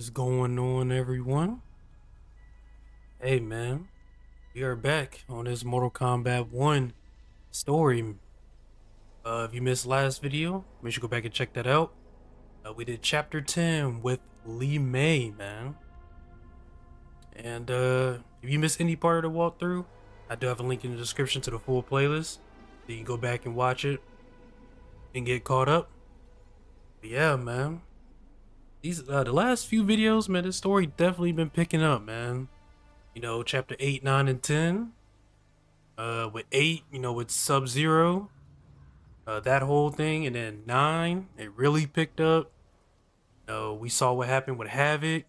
Is going on, everyone? Hey man, we are back on this Mortal Kombat 1 story. If you missed last video, make sure you go back and check that out. We did chapter 10 with Li Mei, man. And if you missed any part of the walkthrough, I do have a link in the description to the full playlist, so you can go back and watch it and get caught up. But yeah, man. These the last few videos, man, this story definitely been picking up, man. You know, chapter 8, 9, and 10. With 8, you know, with Sub-Zero. That whole thing, and then 9, it really picked up. We saw what happened with Havoc,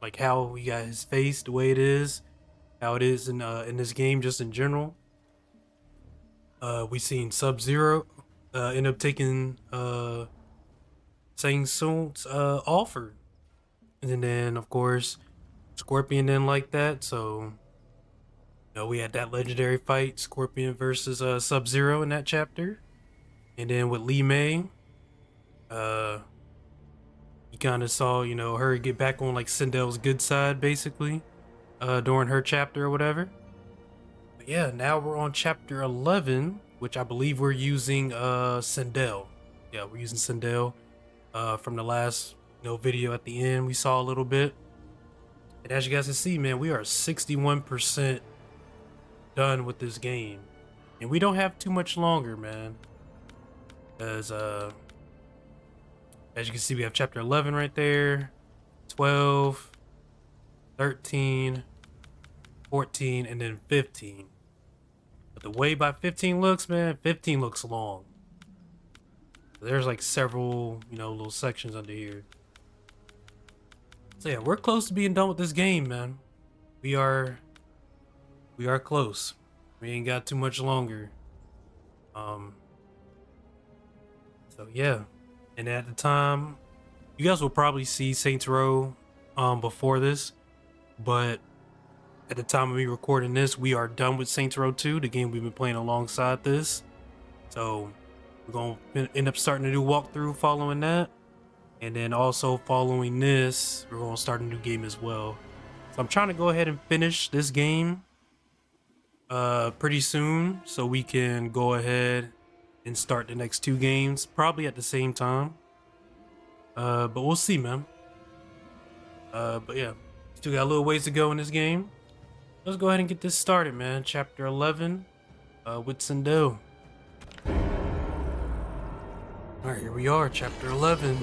like how he got his face the way it is, how it is in this game just in general. We seen Sub-Zero end up taking Shang Tsung's offer, and then of course Scorpion didn't like that, so you know, we had that legendary fight, Scorpion versus Sub-Zero in that chapter. And then with Li Mei, you kind of saw, you know, her get back on like Sindel's good side basically during her chapter or whatever. But yeah, now we're on chapter 11, which I believe we're using Sindel. Yeah, we're using Sindel. From the last video at the end, we saw a little bit, and as you guys can see, man, we are 61% done with this game, and we don't have too much longer, man, as you can see, we have chapter 11 right there, 12, 13, 14, and then 15. But the way by 15 looks, man, 15 looks long. There's like several, you know, little sections under here. So yeah, we're close to being done with this game, man. We are close. We ain't got too much longer. So yeah, and at the time, you guys will probably see Saints Row before this, but at the time of me recording this, we are done with Saints Row 2, the game we've been playing alongside this. So we're going to end up starting a new walkthrough following that. And then also following this, we're going to start a new game as well. So I'm trying to go ahead and finish this game pretty soon, so we can go ahead and start the next 2 games probably at the same time. But we'll see, man. But yeah, still got a little ways to go in this game. Let's go ahead and get this started, man. Chapter 11 with Sindel. Alright, here we are, chapter 11.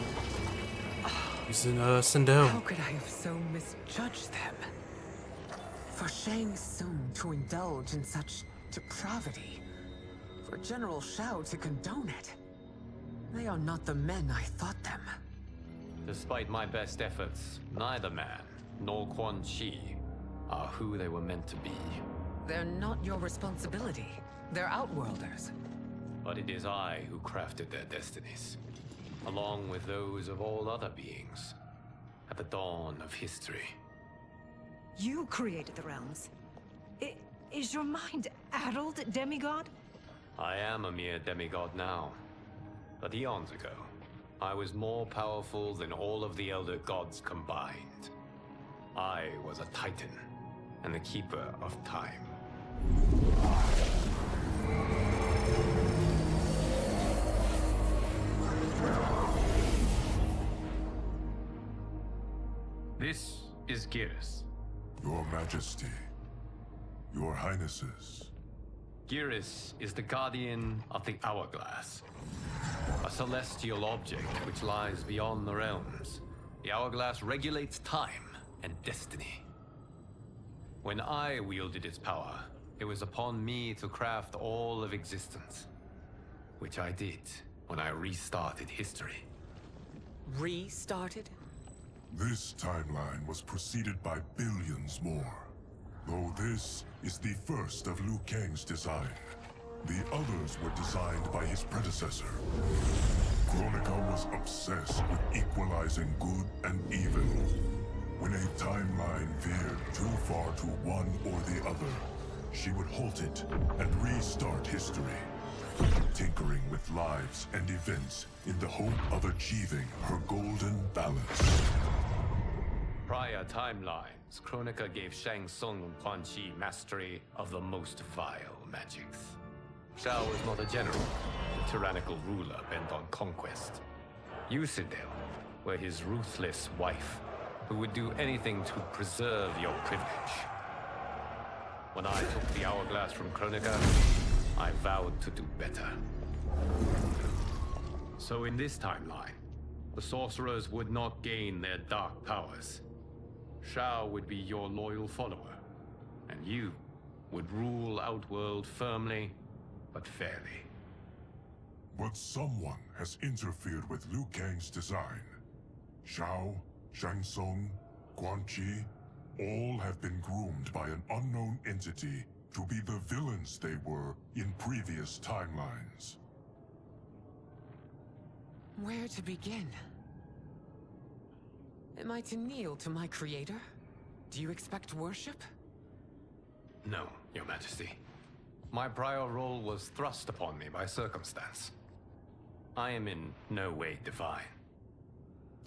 Using Sindel. How could I have so misjudged them? For Shang Tsung to indulge in such depravity, for General Shao to condone it, they are not the men I thought them. Despite my best efforts, neither man nor Quan Chi are who they were meant to be. They're not your responsibility. They're outworlders. But it is I who crafted their destinies, along with those of all other beings, at the dawn of history. You created the realms. Is your mind addled, demigod? I am a mere demigod now, but eons ago, I was more powerful than all of the elder gods combined. I was a titan, and the keeper of time. This is Geras. Your Majesty, Your Highnesses. Geras is the guardian of the Hourglass, a celestial object which lies beyond the realms. The Hourglass regulates time and destiny. When I wielded its power, it was upon me to craft all of existence, which I did when I restarted history. Restarted? This timeline was preceded by billions more. Though this is the first of Liu Kang's design, the others were designed by his predecessor. Kronika was obsessed with equalizing good and evil. When a timeline veered too far to one or the other, she would halt it and restart history, tinkering with lives and events in the hope of achieving her golden balance. Prior timelines, Kronika gave Shang Tsung and Quan Chi mastery of the most vile magics. Shao was not a general, a tyrannical ruler bent on conquest. You, Sindel, were his ruthless wife, who would do anything to preserve your privilege. When I took the hourglass from Kronika, I vowed to do better. So in this timeline, the sorcerers would not gain their dark powers. Shao would be your loyal follower, and you would rule Outworld firmly, but fairly. But someone has interfered with Liu Kang's design. Shao, Shang Tsung, Quan Chi, all have been groomed by an unknown entity to be the villains they were in previous timelines. Where to begin? Am I to kneel to my creator? Do you expect worship? No, Your Majesty. My prior role was thrust upon me by circumstance. I am in no way divine.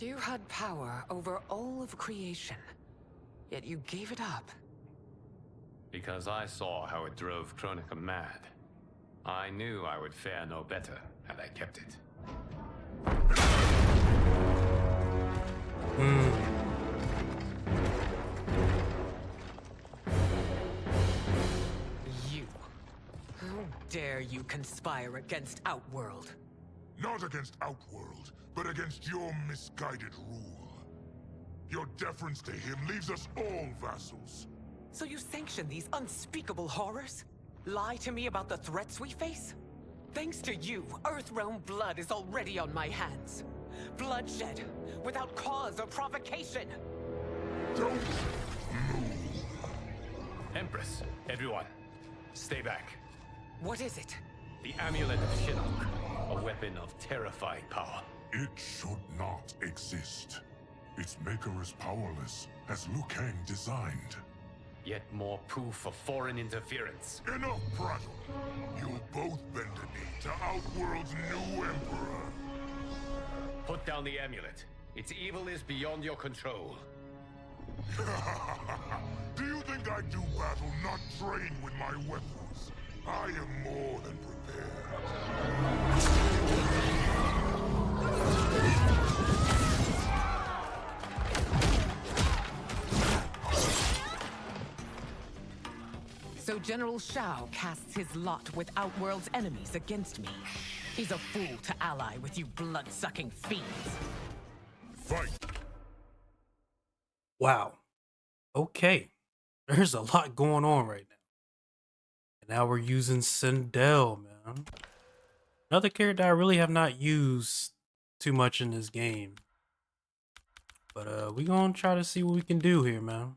You had power over all of creation, yet you gave it up. Because I saw how it drove Kronika mad. I knew I would fare no better had I kept it. You. How dare you conspire against Outworld? Not against Outworld, but against your misguided rule. Your deference to him leaves us all vassals. So you sanction these unspeakable horrors? Lie to me about the threats we face? Thanks to you, Earthrealm blood is already on my hands. Bloodshed, without cause or provocation. Don't move. Empress, everyone, stay back. What is it? The Amulet of Shinnok, a weapon of terrifying power. It should not exist. Its maker is powerless, as Liu Kang designed. Yet more proof of foreign interference. Enough prattle. You'll both bend a knee to Outworld's new emperor. Put down the amulet. Its evil is beyond your control. Do you think I do battle not trained with my weapons? I am more than prepared. So General Shao casts his lot with Outworld's enemies against me. He's a fool to ally with you blood-sucking fiends. Fight! Wow. Okay. There's a lot going on right now. And now we're using Sindel, man. Another character I really have not used too much in this game. But we gonna try to see what we can do here, man.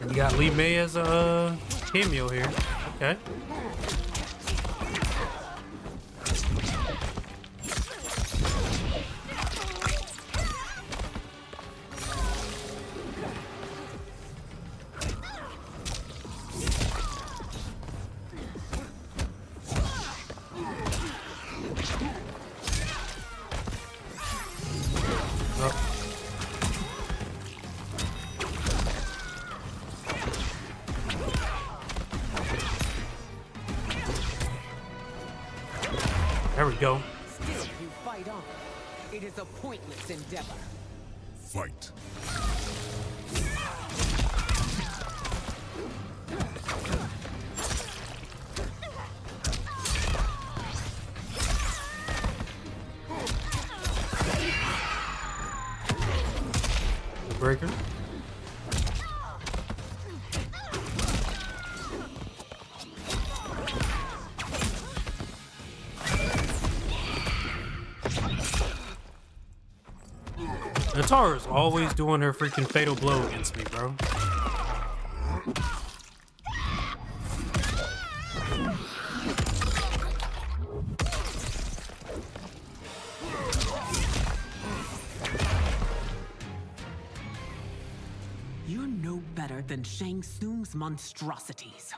You got Lee May as a cameo here. Okay. There we go. Still you fight on. It is a pointless endeavor. Fight! Breaker. Nitara's always doing her freaking fatal blow against me, bro. better than Shang Tsung's monstrosities.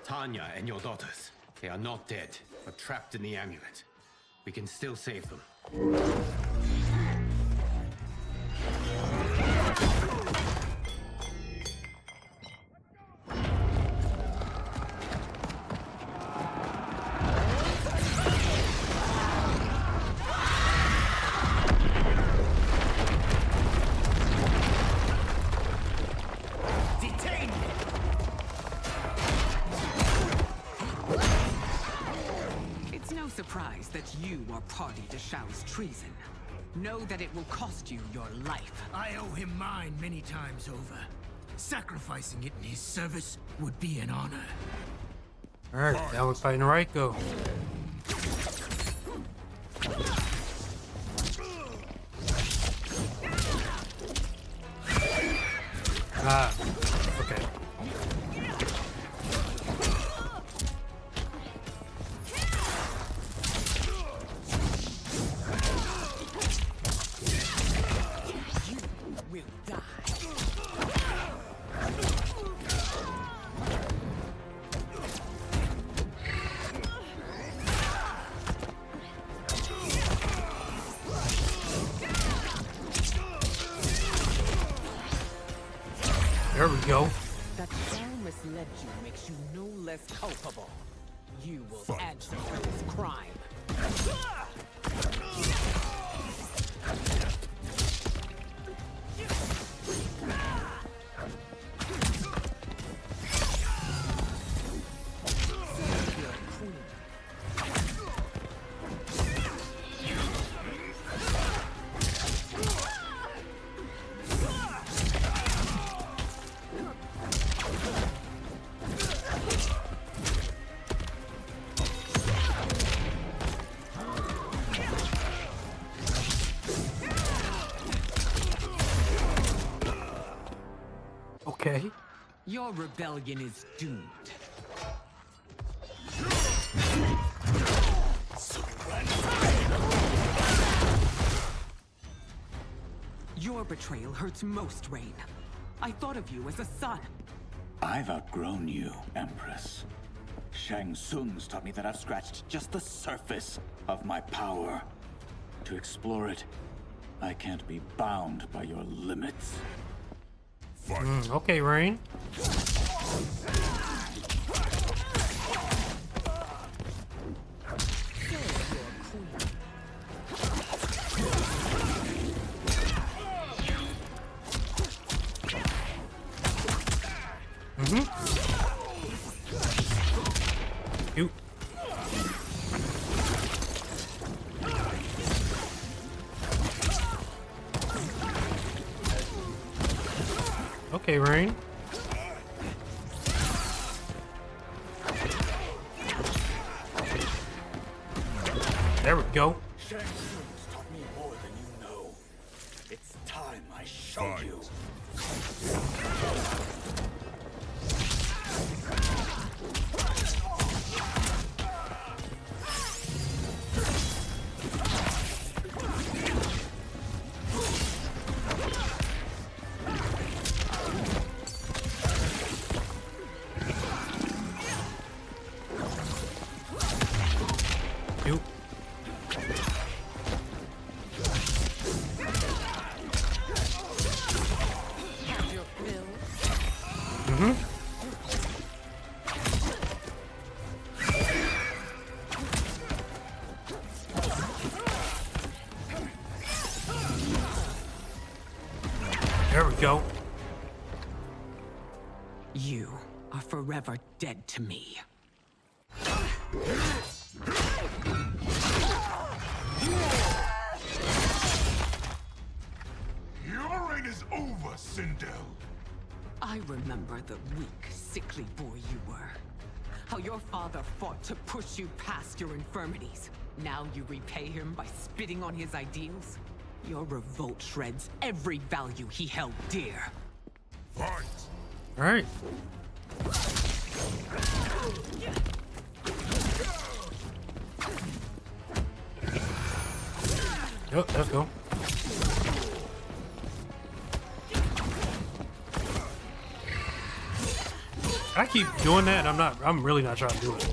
Tanya and your daughters, they are not dead, but trapped in the amulet. We can still save them. Surprised that you are party to Shao's treason. Know that it will cost you your life. I owe him mine many times over. Sacrificing it in his service would be an honor. Alright, now we're fighting Reiko. Ah, okay. There we go. That Shao misled you makes you no less culpable. You will answer for this crime. Okay. Your rebellion is doomed. Your betrayal hurts most, Rain. I thought of you as a son. I've outgrown you, Empress. Shang Tsung's taught me that I've scratched just the surface of my power. To explore it, I can't be bound by your limits. Okay, Rain. You. Okay, Rain. There we go. Shang Tsung's taught me more than you know. It's time I show you. You. Have your fill. There we go. You are forever dead to me. Your reign is over, Sindel. I remember the weak, sickly boy you were. How your father fought to push you past your infirmities. Now you repay him by spitting on his ideals? Your revolt shreds every value he held dear. Fight! All right. Yep, let's go. I keep doing that. I'm really not trying to do it.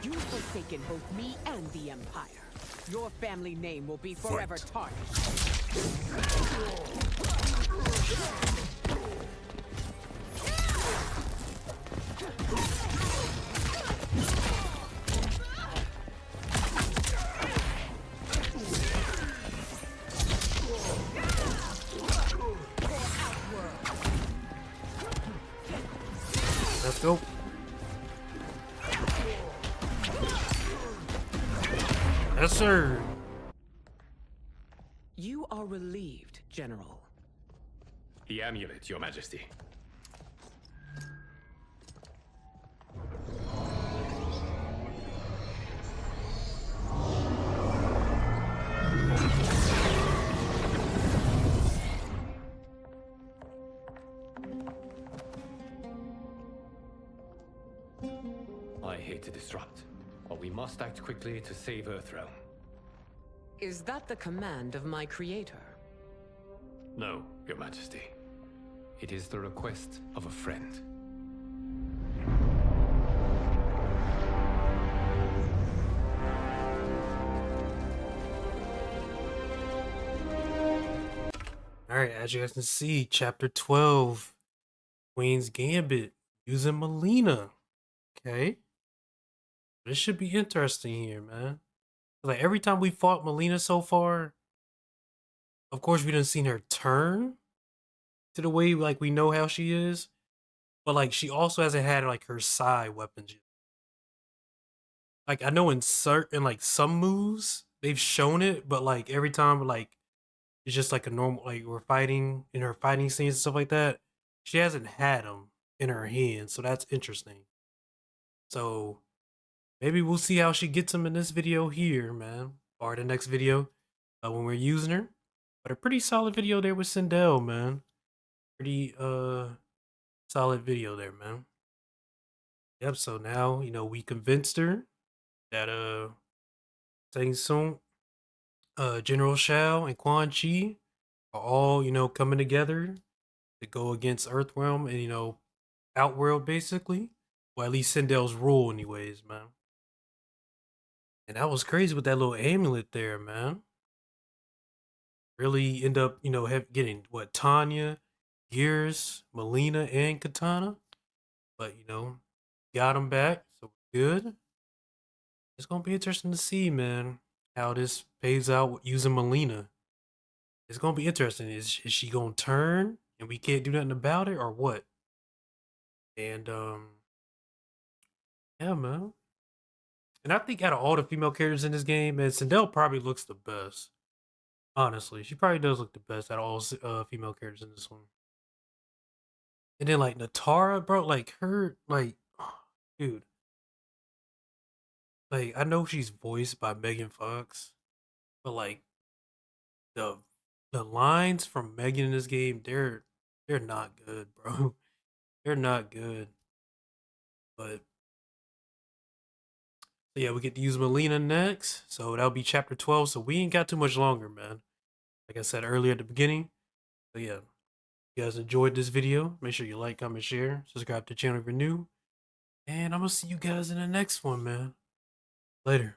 You've forsaken both me and the Empire. Your family name will be forever tarnished. Let's go. Yes, sir. You are relieved, General. The amulet, Your Majesty. I hate to disrupt, but we must act quickly to save Earthrealm. Is that the command of my creator? No, Your Majesty. It is the request of a friend. Alright, as you guys can see, chapter 12. Queen's Gambit using Melina. Okay. This should be interesting here, man. Like every time we fought Melina so far, of course we done seen her turn to the way like we know how she is. But like she also hasn't had like her side weapons yet. Like I know in certain like some moves they've shown it, but like every time like it's just like a normal like we're fighting in her fighting scenes and stuff like that. She hasn't had them in her hand, so that's interesting. So maybe we'll see how she gets them in this video here, man, or the next video when we're using her. But a pretty solid video there with Sindel, man. Pretty solid video there, man. Yep. So now you know we convinced her that Shang Tsung, General Shao, and Quan Chi are all coming together to go against Earthrealm and Outworld basically. Well, at least Sindel's rule, anyways, man. And that was crazy with that little amulet there, man. Really end up, getting what Tanya, Gears, Melina, and Katana. But got them back, so good. It's gonna be interesting to see, man, how this pays out using Melina. It's gonna be interesting. Is she gonna turn and we can't do nothing about it, or what? And yeah, man. And I think out of all the female characters in this game, man, Sindel probably looks the best. Honestly, she probably does look the best out of all female characters in this one. And then like Nitara, bro, like her, like, dude, like I know she's voiced by Megan Fox, but like the the lines from Megan in this game, they're not good, bro. They're not good. But so yeah, we get to use Melina next. So that'll be chapter 12. So we ain't got too much longer, man. Like I said earlier at the beginning. So yeah, if you guys enjoyed this video, make sure you like, comment, share, subscribe to the channel if you're new. And I'm gonna see you guys in the next one, man. Later.